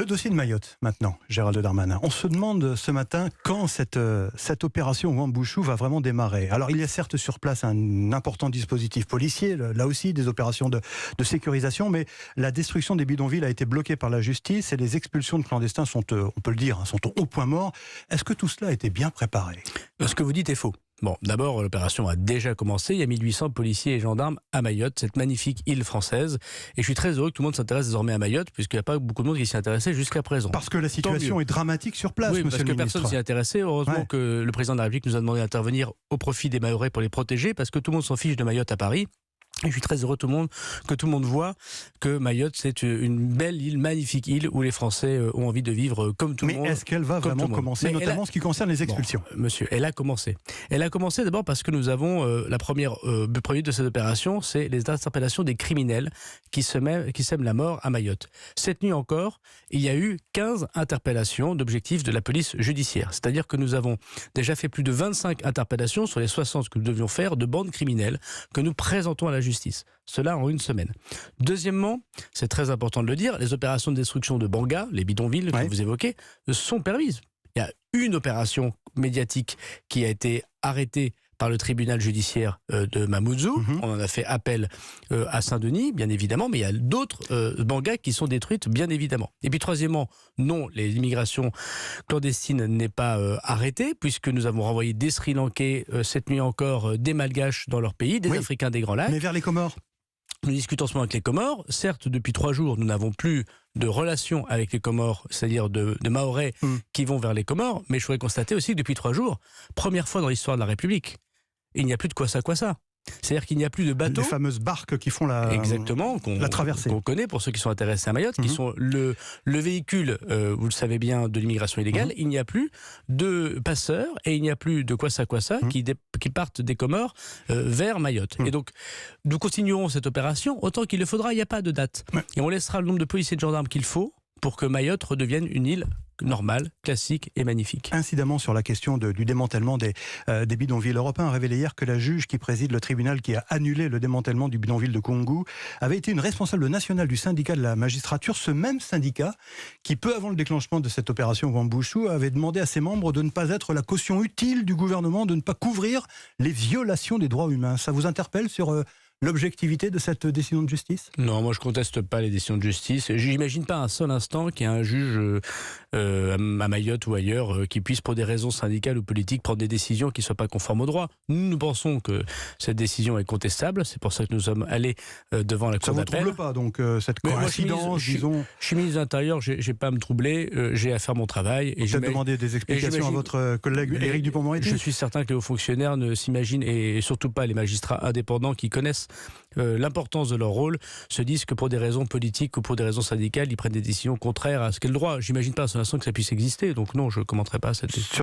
Le dossier de Mayotte, maintenant, Gérald Darmanin. On se demande ce matin quand cette opération Wuambushu va vraiment démarrer. Alors, il y a certes sur place un important dispositif policier, là aussi des opérations de sécurisation, mais la destruction des bidonvilles a été bloquée par la justice et les expulsions de clandestins sont, on peut le dire, sont au point mort. Est-ce que tout cela a été bien préparé ? Ce que vous dites est faux. Bon, d'abord, l'opération a déjà commencé. Il y a 1800 policiers et gendarmes à Mayotte, cette magnifique île française. Et je suis très heureux que tout le monde s'intéresse désormais à Mayotte, puisqu'il n'y a pas beaucoup de monde qui s'y intéressait jusqu'à présent. Parce que la situation est dramatique sur place, oui, monsieur le ministre. parce que personne s'y intéressait. Heureusement que le président de la République nous a demandé d'intervenir au profit des Mahorais pour les protéger, parce que tout le monde s'en fiche de Mayotte à Paris. Et je suis très heureux que tout le monde voit que Mayotte, c'est une belle île, magnifique île, où les Français ont envie de vivre comme tout le monde. Mais est-ce qu'elle va vraiment commencer, notamment ce qui concerne les expulsions ? Bon, monsieur, elle a commencé. Elle a commencé d'abord parce que nous avons le premier de cette opération, c'est les interpellations des criminels qui sèment la mort à Mayotte. Cette nuit encore, il y a eu 15 interpellations d'objectifs de la police judiciaire. C'est-à-dire que nous avons déjà fait plus de 25 interpellations sur les 60 que nous devions faire de bandes criminelles que nous présentons à la justice. Cela en une semaine. Deuxièmement, c'est très important de le dire, les opérations de destruction de Banga, les bidonvilles que vous évoquez, sont permises. Il y a une opération médiatique qui a été arrêtée par le tribunal judiciaire de Mamoudzou. On en a fait appel à Saint-Denis, bien évidemment, mais il y a d'autres bangas qui sont détruites, bien évidemment. Et puis troisièmement, non, l'immigration clandestine n'est pas arrêtée, puisque nous avons renvoyé des Sri Lankais cette nuit encore, des Malgaches dans leur pays, des Africains des Grands Lacs. Mais vers les Comores ? Nous discutons en ce moment avec les Comores. Certes, depuis 3 jours, nous n'avons plus de relations avec les Comores, c'est-à-dire de Mahorais qui vont vers les Comores, mais je voudrais constater aussi que depuis 3 jours, première fois dans l'histoire de la République, il n'y a plus de Kwassa. C'est-à-dire qu'il n'y a plus de bateaux. Les fameuses barques qui font la traversée. Qu'on connaît pour ceux qui sont intéressés à Mayotte, qui sont le véhicule, vous le savez bien, de l'immigration illégale. Il n'y a plus de passeurs et il n'y a plus de Kwassa qui partent des Comores vers Mayotte. Et donc, nous continuerons cette opération autant qu'il le faudra. Il n'y a pas de date. Et on laissera le nombre de policiers et de gendarmes qu'il faut pour que Mayotte redevienne une île normale, classique et magnifique. Incidemment, sur la question du démantèlement des bidonvilles, Europe 1 a révélé hier que la juge qui préside le tribunal qui a annulé le démantèlement du bidonville de Koungou avait été une responsable nationale du syndicat de la magistrature, ce même syndicat qui, peu avant le déclenchement de cette opération Wuambushu, avait demandé à ses membres de ne pas être la caution utile du gouvernement, de ne pas couvrir les violations des droits humains. Ça vous interpelle sur l'objectivité de cette décision de justice ? Non, moi je conteste pas les décisions de justice. J'imagine pas un seul instant qu'il y ait un juge à Mayotte ou ailleurs qui puisse, pour des raisons syndicales ou politiques, prendre des décisions qui ne soient pas conformes au droit. Nous pensons que cette décision est contestable. C'est pour ça que nous sommes allés devant la cour d'appel. Ça ne vous trouble pas, donc, cette coïncidence, disons... Je suis ministre de l'Intérieur, j'ai pas à me troubler, j'ai à faire mon travail. Vous avez demandé des explications à votre collègue Éric Dupond-Moretti ? Je suis certain que les hauts fonctionnaires ne s'imaginent, et surtout pas les magistrats indépendants qui connaissent l'importance de leur rôle, se disent que pour des raisons politiques ou pour des raisons syndicales, ils prennent des décisions contraires à ce qu'est le droit. J'imagine pas à ce instant que ça puisse exister, donc non, je ne commenterai pas cette décision.